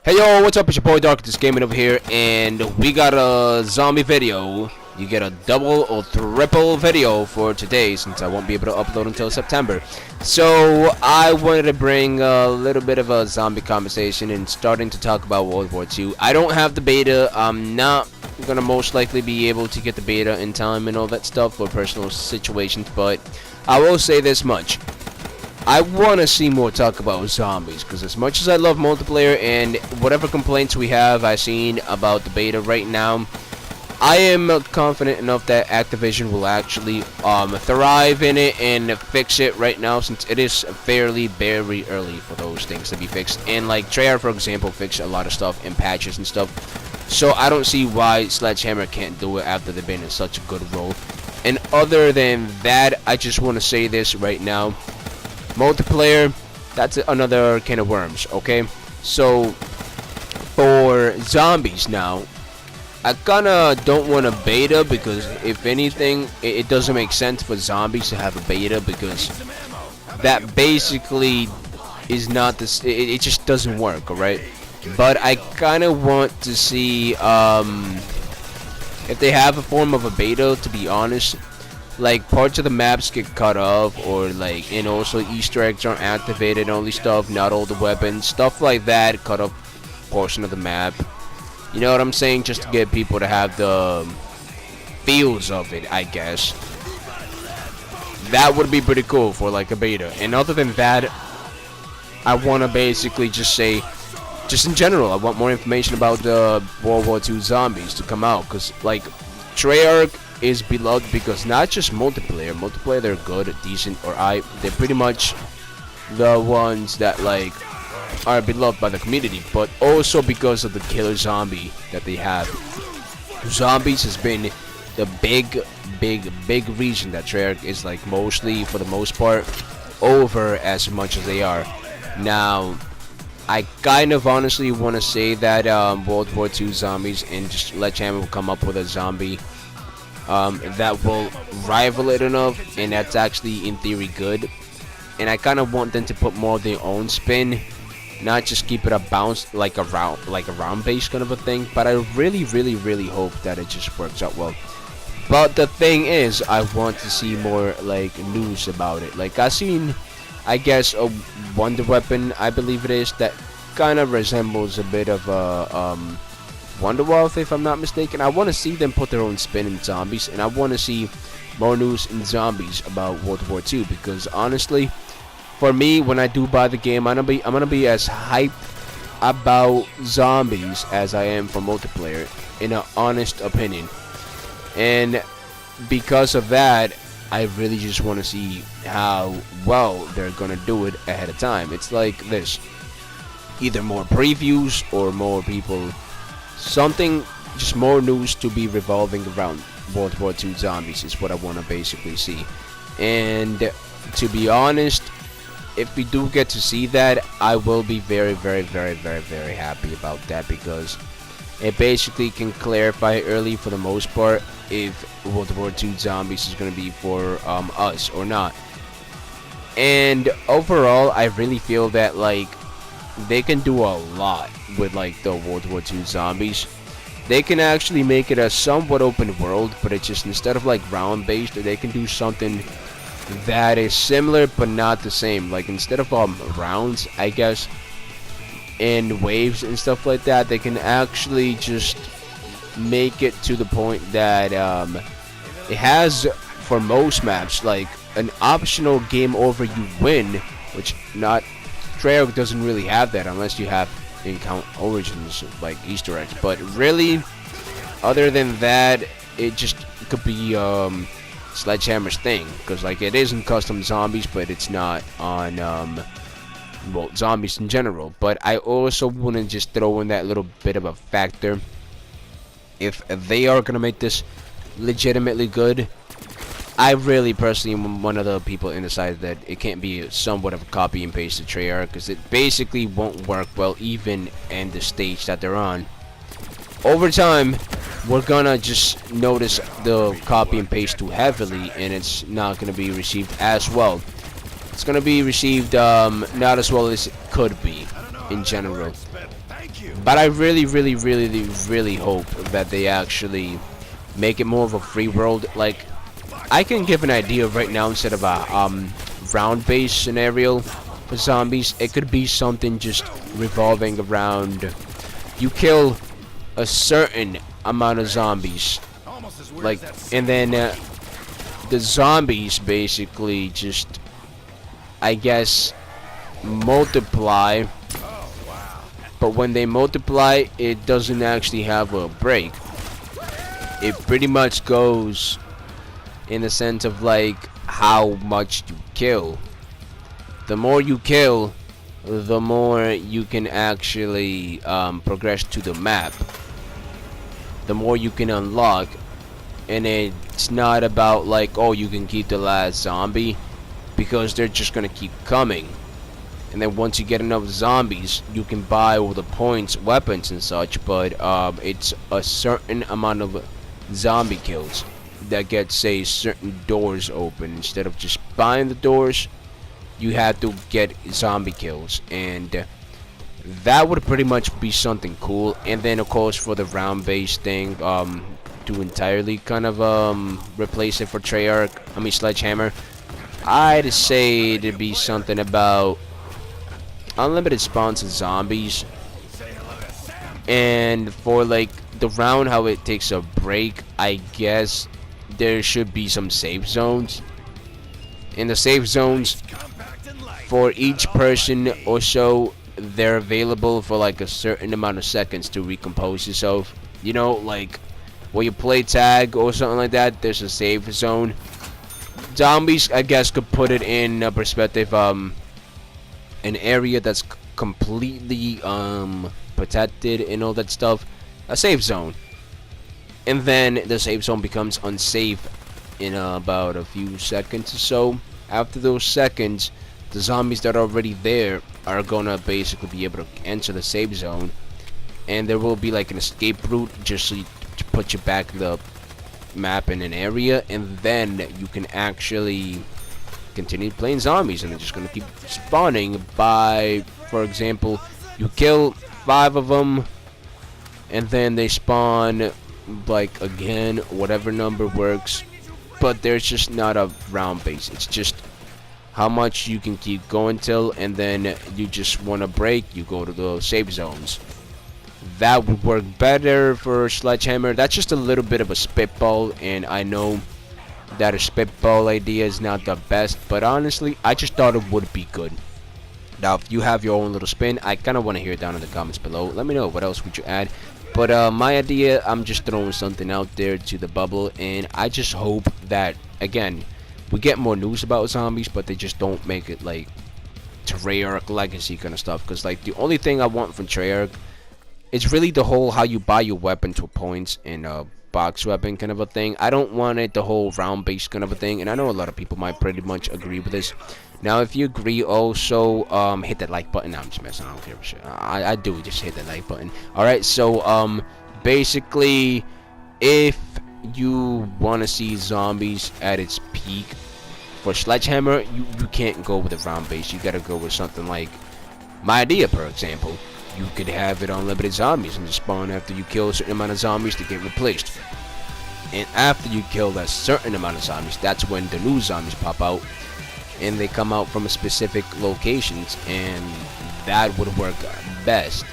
Hey yo, what's up? It's your boy Darkatous-Gaming over here, and we got a zombie video. You get a double or triple video for today, since I won't be able to upload until September. So I wanted to bring a little bit of a zombie conversation and starting to talk about World War II. I don't have the beta. I'm not gonna most likely be able to get the beta in time and all that stuff for personal situations, but I will say this much. I want to see more talk about zombies, because as much as I love multiplayer and whatever complaints we have I've seen about the beta right now, I am confident enough that Activision will actually thrive in it and fix it right now, since it is fairly very early for those things to be fixed. And like Treyarch, for example, fixed a lot of stuff in patches and stuff, so I don't see why Sledgehammer can't do it after they've been in such a good role. And other than that, I just want to say this right now. Multiplayer, that's another can of worms, okay? So, for zombies now, I kinda don't want a beta, because if anything, it doesn't make sense for zombies to have a beta, because that basically is not this, it just doesn't work, alright? But I kinda want to see, if they have a form of a beta, to be honest. Like parts of the maps get cut off, or like, and also Easter eggs aren't activated, only stuff, not all the weapons, stuff like that, cut off portion of the map. You know what I'm saying? Just to get people to have the feels of it, I guess. That would be pretty cool for like a beta. And other than that, I want to basically just say, just in general, I want more information about the World War II zombies to come out, because like Treyarch is beloved because not just multiplayer, they're good, decent, or they're pretty much the ones that like are beloved by the community, but also because of the killer zombie that they have. Zombies has been the big reason that Treyarch is like mostly, for the most part, over as much as they are. Now, I kind of honestly want to say that World War II zombies, and just Sledgehammer will come up with a zombie that will rival it enough, and that's actually in theory good. And I kind of want them to put more of their own spin, not just keep it a bounce like a round based kind of a thing. But I really hope that it just works out well. But the thing is, I want to see more like news about it. Like I've seen, I guess, a wonder weapon, I believe it is, that kind of resembles a bit of a Wonderwall, if I'm not mistaken. I want to see them put their own spin in zombies, and I want to see more news in zombies about World War II, because honestly, for me, when I do buy the game, I'm gonna be as hyped about zombies as I am for multiplayer, in an honest opinion. And because of that, I really just want to see how well they're gonna do it ahead of time. It's like this: either more previews or more people. Something, just more news to be revolving around World War II zombies is what I want to basically see. And to be honest, if we do get to see that, I will be very happy about that, because it basically can clarify early, for the most part, if World War II zombies is going to be for us or not. And overall, I really feel that like they can do a lot with like the World War II zombies. They can actually make it a somewhat open world, but it's just, instead of like round based, they can do something that is similar but not the same. Like instead of rounds, I guess, and waves and stuff like that, they can actually just make it to the point that it has, for most maps, like an optional game over, you win, which not Treyarch doesn't really have that unless you have in-count origins like Easter eggs. But really, other than that, it just could be Sledgehammer's thing, because like it isn't custom zombies, but it's not on well, zombies in general. But I also want to just throw in that little bit of a factor: if they are gonna make this legitimately good, I really personally am one of the people in the side that it can't be somewhat of a copy and paste to Treyarch, because it basically won't work well even in the stage that they're on. Over time, we're gonna just notice the copy and paste too heavily, and it's not gonna be received as well. It's gonna be received not as well as it could be in general. But I really hope that they actually make it more of a free world. Like, I can give an idea right now, instead of a round-based scenario for zombies, it could be something just revolving around you kill a certain amount of zombies, like, and then the zombies basically just, I guess, multiply. But when they multiply, it doesn't actually have a break. It pretty much goes in the sense of like how much you kill. The more you kill, the more you can actually progress to the map. The more you can unlock. And it's not about like, oh, you can keep the last zombie, because they're just gonna keep coming. And then once you get enough zombies, you can buy all the points, weapons and such, but it's a certain amount of zombie kills that get, say, certain doors open. Instead of just buying the doors, you have to get zombie kills, and that would pretty much be something cool. And then of course for the round based thing, to entirely kind of replace it for Sledgehammer, I'd say it'd be something about unlimited spawns of zombies. And for like the round, how it takes a break, I guess there should be some safe zones. In the safe zones, for each person or so, they're available for like a certain amount of seconds to recompose yourself. You know, like where you play tag or something like that, there's a safe zone. Zombies, I guess, could put it in a perspective, an area that's completely protected and all that stuff, a safe zone. And then the safe zone becomes unsafe in about a few seconds or so. After those seconds, the zombies that are already there are gonna basically be able to enter the safe zone, and there will be like an escape route just so to put you back in the map in an area, and then you can actually continue playing zombies, and they're just gonna keep spawning by, for example, you kill 5 of them, and then they spawn like again, whatever number works. But there's just not a round base. It's just how much you can keep going till, and then you just want to break, you go to the safe zones. That would work better for Sledgehammer. That's just a little bit of a spitball, and I know that a spitball idea is not the best, but honestly, I just thought it would be good. Now, if you have your own little spin, I kind of want to hear it down in the comments below. Let me know, what else would you add? But my idea, I'm just throwing something out there to the bubble, and I just hope that, again, we get more news about zombies, but they just don't make it like Treyarch Legacy kind of stuff. Because like the only thing I want from Treyarch is really the whole how you buy your weapon to points and box weapon kind of a thing. I don't want it the whole round based kind of a thing, and I know a lot of people might pretty much agree with this. Now, if you agree, also hit that like button. I'm just messing. I don't care for shit. I do just hit that like button. All right. So basically, if you want to see zombies at its peak for Sledgehammer, you can't go with a round base. You gotta go with something like my idea, for example. You could have it unlimited zombies and just spawn after you kill a certain amount of zombies to get replaced. And after you kill that certain amount of zombies, that's when the new zombies pop out, and they come out from specific locations, and that would work best.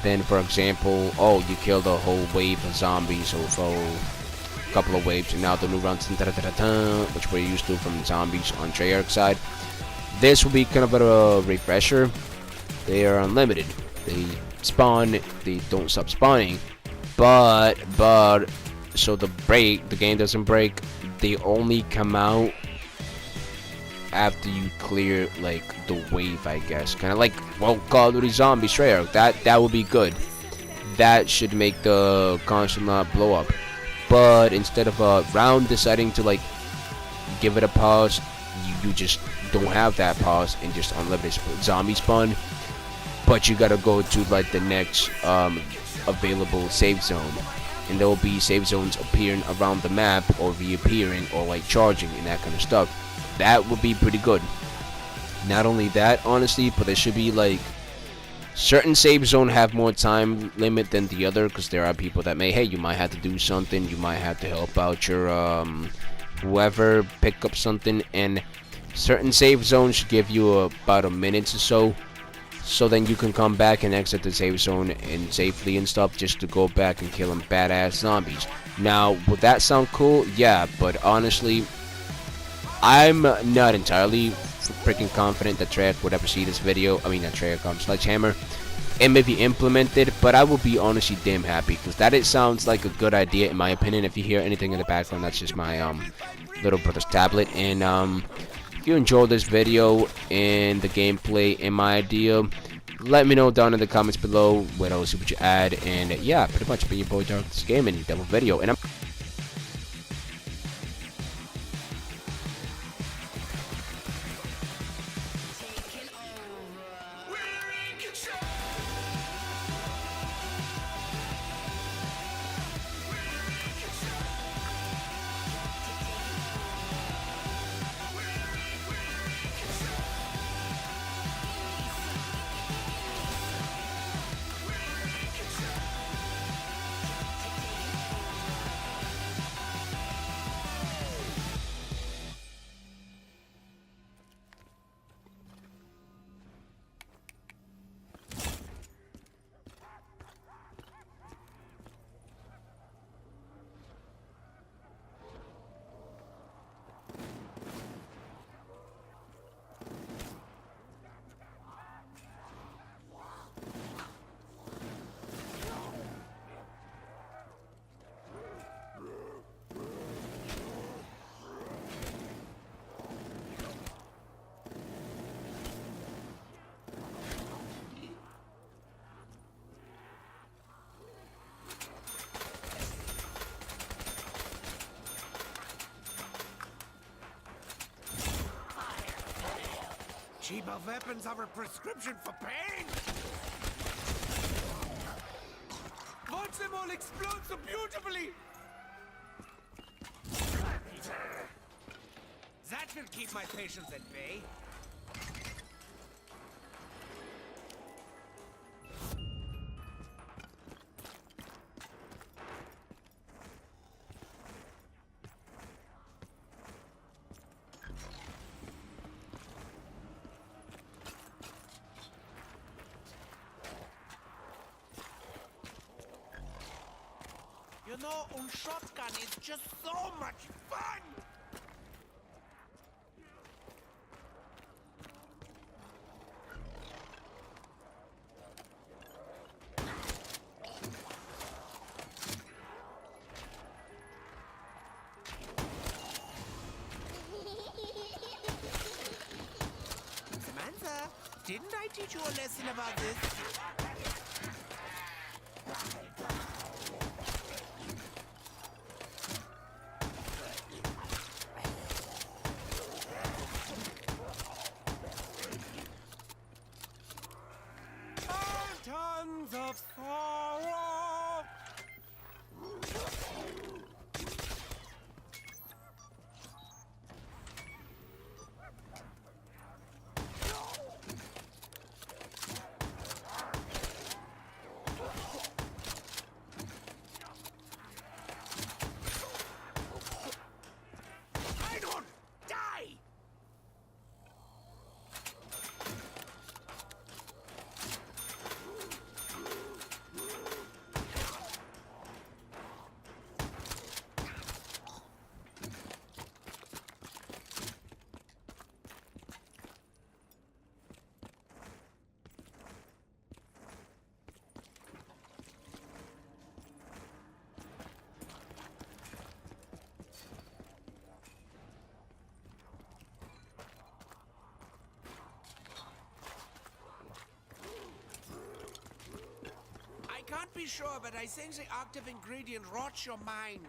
Then, for example, oh, you killed a whole wave of zombies, or a couple of waves, and now the new rounds, which we're used to from zombies on Treyarch side. This will be kind of a refresher. They are unlimited. They spawn. They don't stop spawning. But so the game doesn't break. They only come out after you clear like the wave, I guess. Kind of like, well, Call of Duty Zombies Treyarch. That would be good. That should make the console not blow up. But instead of a round deciding to like give it a pause, you just don't have that pause and just unlimited zombie spawn. But you gotta go to like the next available save zone, and there will be save zones appearing around the map, or reappearing, or like charging and that kind of stuff. That would be pretty good. Not only that, honestly, but there should be like Certain save zone have more time limit than the other, because there are people that may, hey, you might have to do something, you might have to help out your whoever, pick up something, and certain save zones should give you about a minute or so then you can come back and exit the save zone and safely and stuff, just to go back and kill them badass zombies. Now, would that sound cool? Yeah, but honestly, I'm not entirely freaking confident that Treyarch would ever see this video. I mean, not Treyarch, Sledgehammer, and maybe implement it, but I will be honestly damn happy, because that it sounds like a good idea in my opinion. If you hear anything in the background, that's just my little brother's tablet. And if you enjoyed this video and the gameplay and my idea, let me know down in the comments below what else would you add. And yeah, pretty much been your boy Darkatous-Gaming, double video, and I'm cheaper weapons are a prescription for pain. Watch them all explode so beautifully. That will keep my patients at bay. You know, shotgun is just so much fun! Samantha, didn't I teach you a lesson about this? Tons of sorrow. I don't die. I can't be sure, but I think the active ingredient rots your mind.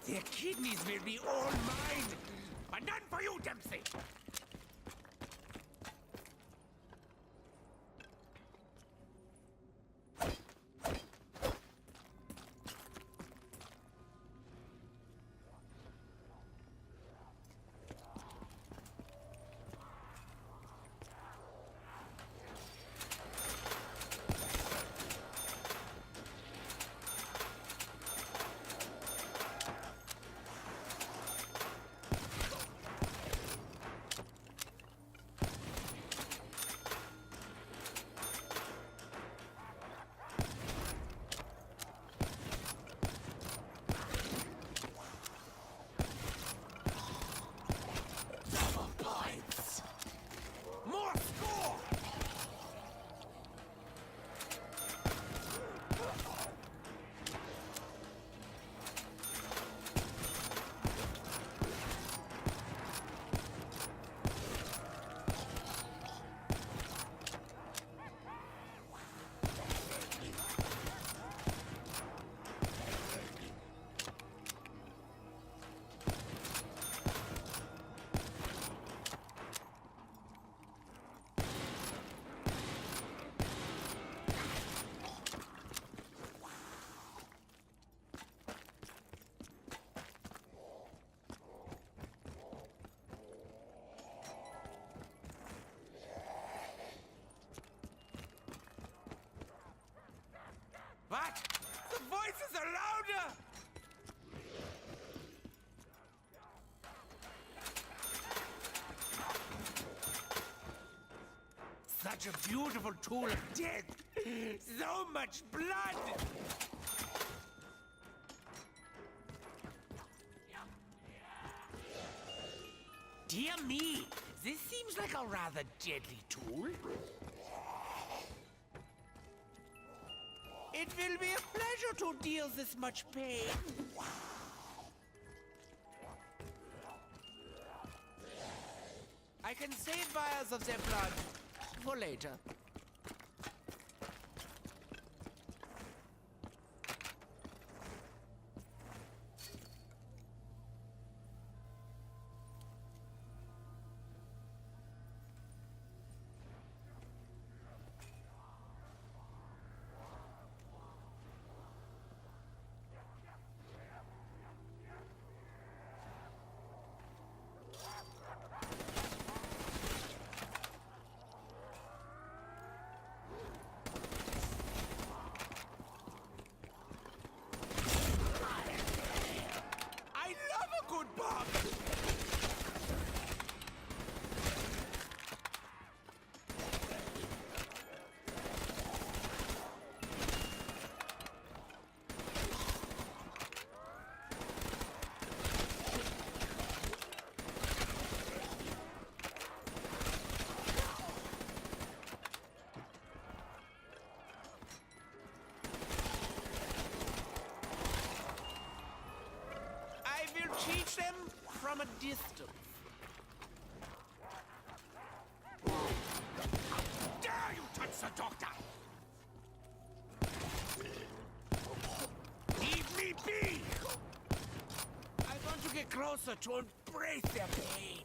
Their kidneys will be all mine. But none for you, Dempsey. More score! What? The voices are louder! Such a beautiful tool of death! So much blood! Dear me, this seems like a rather deadly tool. It will be a pleasure to deal this much pain. I can save vials of their blood for later. I love a good bomb! I will teach them from a distance. How dare you touch the doctor! Leave me be! I want to get closer to embrace their pain.